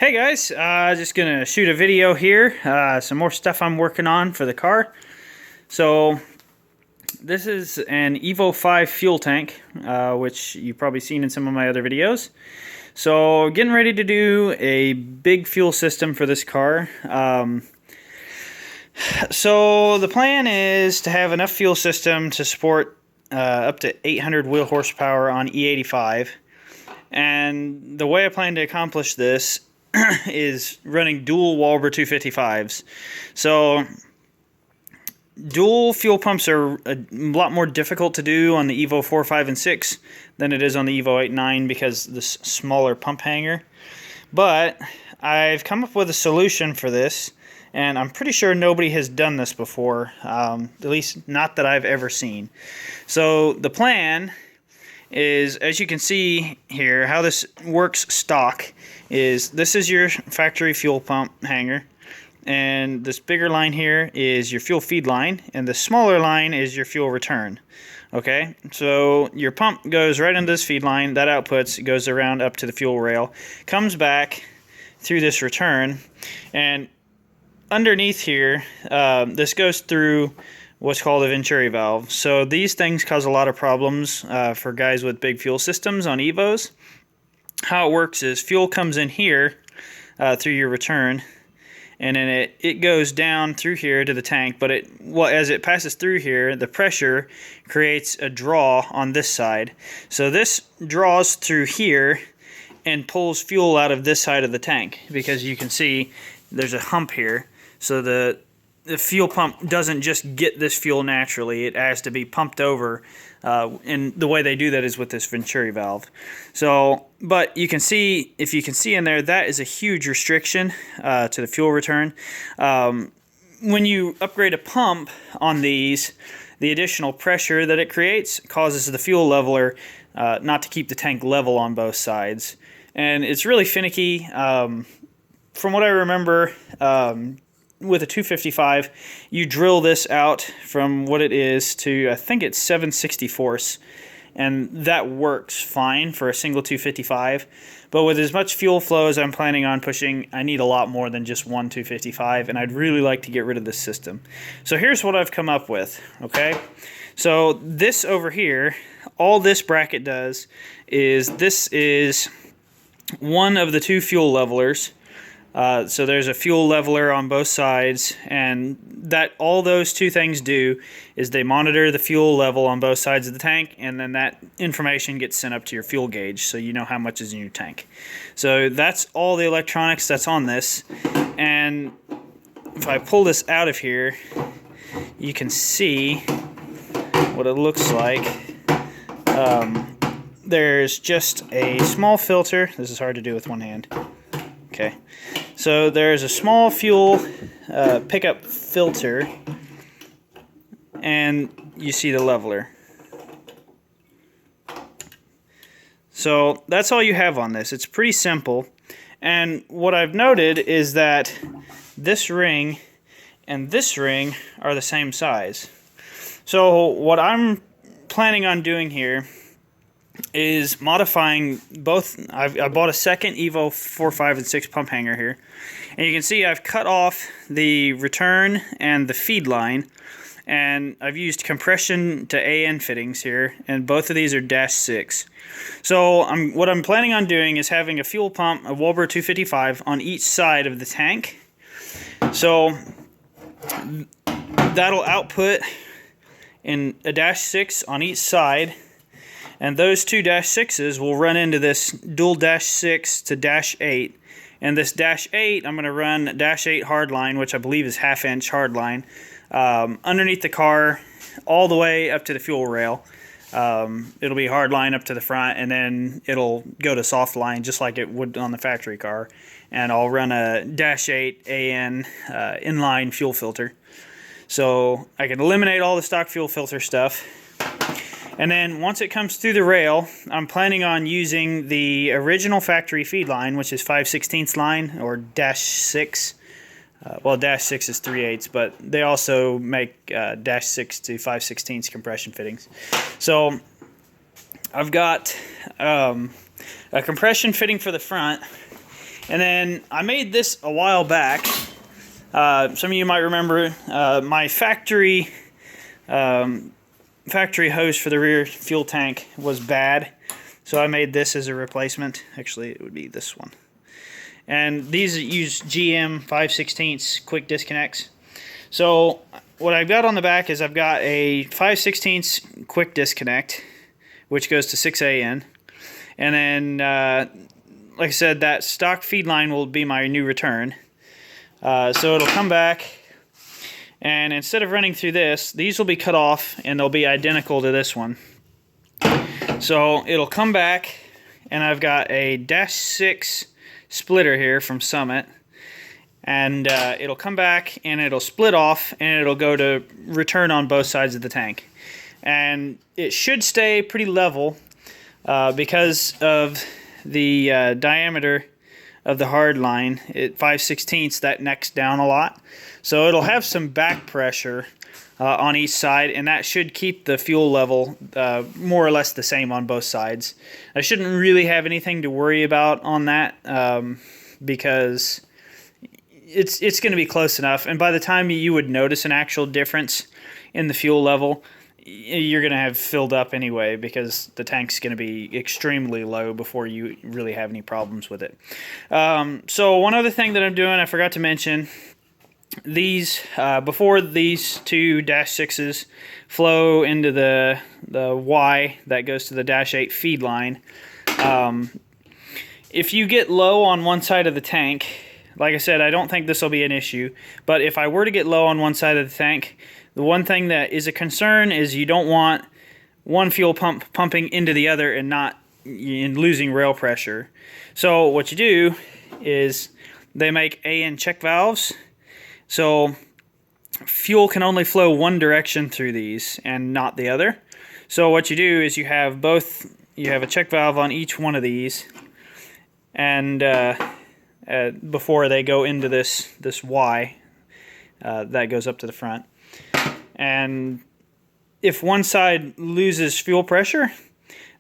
Hey guys, just gonna shoot a video here, some more stuff I'm working on for the car. So this is an Evo 5 fuel tank, which you've probably seen in some of my other videos. So getting ready to do a big fuel system for this car. So the plan is to have enough fuel system to support up to 800 wheel horsepower on E85. And the way I plan to accomplish this is running dual Walber 255s. So dual fuel pumps are a lot more difficult to do on the Evo 4, 5, and 6 than it is on the Evo 8, 9 because of this smaller pump hanger. But I've come up with a solution for this, and I'm pretty sure nobody has done this before, at least not that I've ever seen. So the plan is, as you can see here, how this works stock is this is your factory fuel pump hanger, and this bigger line here is your fuel feed line, and the smaller line is your fuel return. Okay, so your pump goes right into this feed line, that outputs, goes around up to the fuel rail, comes back through this return, and underneath here, this goes through what's called a Venturi valve. So these things cause a lot of problems for guys with big fuel systems on Evos. How it works is fuel comes in here through your return, and then it goes down through here to the tank, but as it passes through here, the pressure creates a draw on this side. So this draws through here and pulls fuel out of this side of the tank, because you can see there's a hump here. So the fuel pump doesn't just get this fuel naturally, it has to be pumped over, and the way they do that is with this Venturi valve. So, but you can see, if you can see in there, that is a huge restriction to the fuel return. When you upgrade a pump on these, the additional pressure that it creates causes the fuel leveler not to keep the tank level on both sides. And it's really finicky. From what I remember, with a 255, you drill this out from what it is to, I think it's 7/64, and that works fine for a single 255. But with as much fuel flow as I'm planning on pushing, I need a lot more than just one 255, and I'd really like to get rid of this system. So here's what I've come up with, okay? So this over here, all this bracket does is, this is one of the two fuel levelers. So there's a fuel leveler on both sides, and that all those two things do is they monitor the fuel level on both sides of the tank, and then that information gets sent up to your fuel gauge so you know how much is in your tank. So that's all the electronics that's on this. And if I pull this out of here, you can see what it looks like. There's just a small filter. This is hard to do with one hand. Okay, so there's a small fuel pickup filter, and you see the leveler. So that's all you have on this. It's pretty simple, and what I've noted is that this ring and this ring are the same size. So what I'm planning on doing here is modifying both. I bought a second Evo 4, 5, and 6 pump hanger here, and you can see I've cut off the return and the feed line, and I've used compression to AN fittings here, and both of these are -6. So what I'm planning on doing is having a fuel pump, a Walber 255, on each side of the tank. So that'll output in a -6 on each side. And those two -6s will run into this dual -6 to -8. And this -8, I'm going to run -8 hardline, which I believe is 1/2 inch hardline, underneath the car all the way up to the fuel rail. It'll be hardline up to the front, and then it'll go to soft line just like it would on the factory car. And I'll run a -8 AN inline fuel filter. So I can eliminate all the stock fuel filter stuff. And then once it comes through the rail, I'm planning on using the original factory feed line, which is 5/16 line, or -6. Well, -6 is 3/8, but they also make -6 to 5/16 compression fittings. So I've got a compression fitting for the front, And then I made this a while back. Some of you might remember my factory hose for the rear fuel tank was bad, so I made this as a replacement. Actually, it would be this one. And these use GM 5/16 quick disconnects. So what I've got on the back is I've got a 5/16 quick disconnect, which goes to 6AN. And then, like I said, that stock feed line will be my new return. So it'll come back, and instead of running through this, these will be cut off, and they'll be identical to this one. So it'll come back, and I've got a -6 splitter here from Summit, and it'll come back, and it'll split off, and it'll go to return on both sides of the tank. And it should stay pretty level because of the diameter of the hard line at 5/16, that necks down a lot. So it'll have some back pressure on each side, and that should keep the fuel level more or less the same on both sides. I shouldn't really have anything to worry about on that because it's going to be close enough, and by the time you would notice an actual difference in the fuel level, you're going to have filled up anyway, because the tank's going to be extremely low before you really have any problems with it. So one other thing that I'm doing, I forgot to mention, these before these two -6s flow into the Y that goes to the -8 feed line, if you get low on one side of the tank, like I said, I don't think this will be an issue, but if I were to get low on one side of the tank, the one thing that is a concern is you don't want one fuel pump pumping into the other and losing rail pressure. So what you do is they make AN check valves, so fuel can only flow one direction through these and not the other. So what you do is you have a check valve on each one of these, and before they go into this Y that goes up to the front. And if one side loses fuel pressure,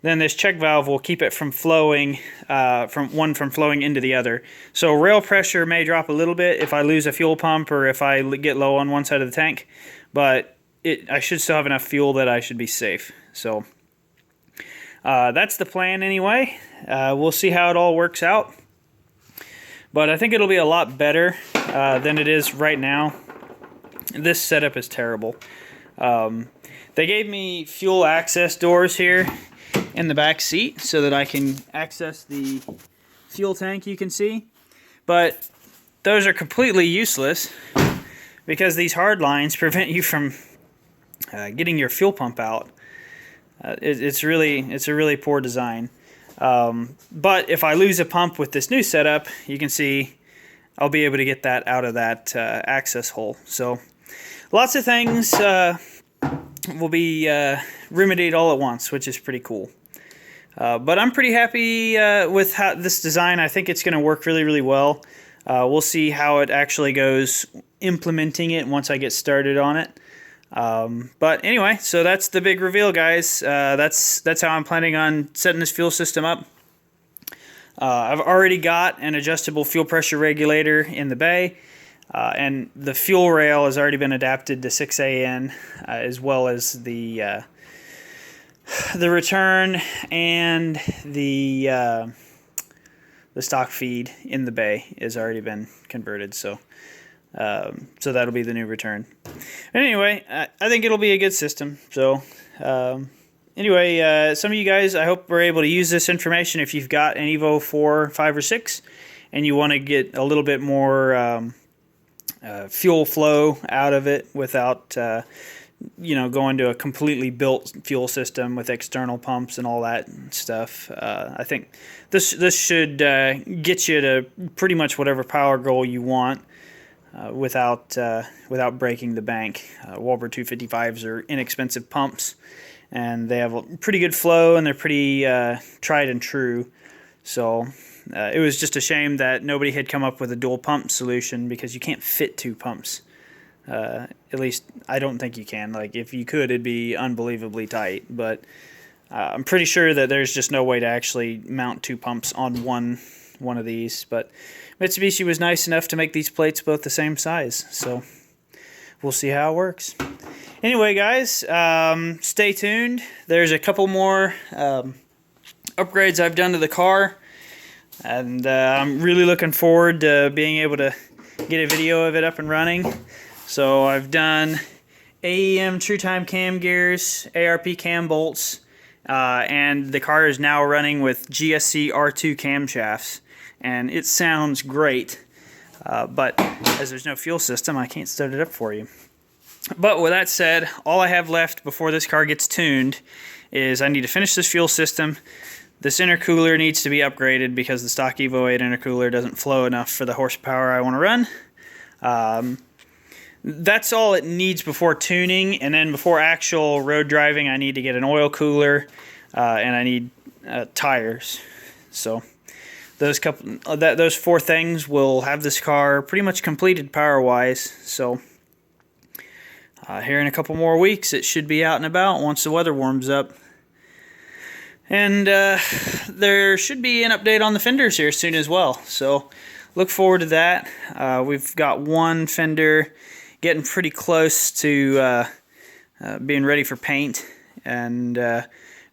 then this check valve will keep it from flowing from flowing into the other. So rail pressure may drop a little bit if I lose a fuel pump or if I get low on one side of the tank, but I should still have enough fuel that I should be safe. So that's the plan anyway. We'll see how it all works out, but I think it'll be a lot better than it is right now. This setup is terrible. They gave me fuel access doors here in the back seat so that I can access the fuel tank, you can see. But those are completely useless because these hard lines prevent you from getting your fuel pump out. It's a really poor design. But if I lose a pump with this new setup, you can see I'll be able to get that out of that access hole. So lots of things will be remedied all at once, which is pretty cool. But I'm pretty happy with this design. I think it's going to work really, really well. We'll see how it actually goes implementing it once I get started on it. But anyway, so that's the big reveal, guys. That's how I'm planning on setting this fuel system up. I've already got an adjustable fuel pressure regulator in the bay. And the fuel rail has already been adapted to 6AN, as well as the return and the stock feed in the bay has already been converted. So that'll be the new return. Anyway, I think it'll be a good system. So anyway, some of you guys, I hope, were able to use this information if you've got an Evo 4, 5, or 6, and you want to get a little bit more fuel flow out of it without going to a completely built fuel system with external pumps and all that stuff. I think this should get you to pretty much whatever power goal you want without breaking the bank. Walbur 255s are inexpensive pumps, and they have a pretty good flow, and they're pretty tried and true. So it was just a shame that nobody had come up with a dual pump solution, because you can't fit two pumps. At least I don't think you can. Like, if you could, it'd be unbelievably tight. But I'm pretty sure that there's just no way to actually mount two pumps on one one of these, but Mitsubishi was nice enough to make these plates both the same size, so we'll see how it works. Anyway, guys, stay tuned. There's a couple more upgrades I've done to the car, and I'm really looking forward to being able to get a video of it up and running. So I've done AEM True Time cam gears, ARP cam bolts, and the car is now running with GSC R2 camshafts, and it sounds great, but as there's no fuel system, I can't start it up for you. But with that said, all I have left before this car gets tuned is I need to finish this fuel system. This intercooler needs to be upgraded because the stock Evo 8 intercooler doesn't flow enough for the horsepower I want to run. That's all it needs before tuning, and then before actual road driving I need to get an oil cooler, and I need tires. So those four things will have this car pretty much completed power wise. So here in a couple more weeks it should be out and about once the weather warms up. And there should be an update on the fenders here soon as well, so look forward to that. We've got one fender getting pretty close to being ready for paint, and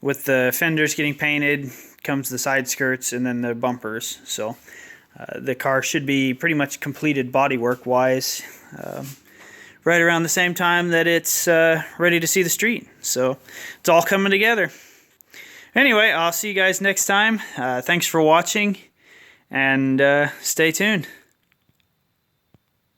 with the fenders getting painted comes the side skirts and then the bumpers. So the car should be pretty much completed bodywork wise right around the same time that it's ready to see the street. So it's all coming together. Anyway, I'll see you guys next time. Thanks for watching, and stay tuned.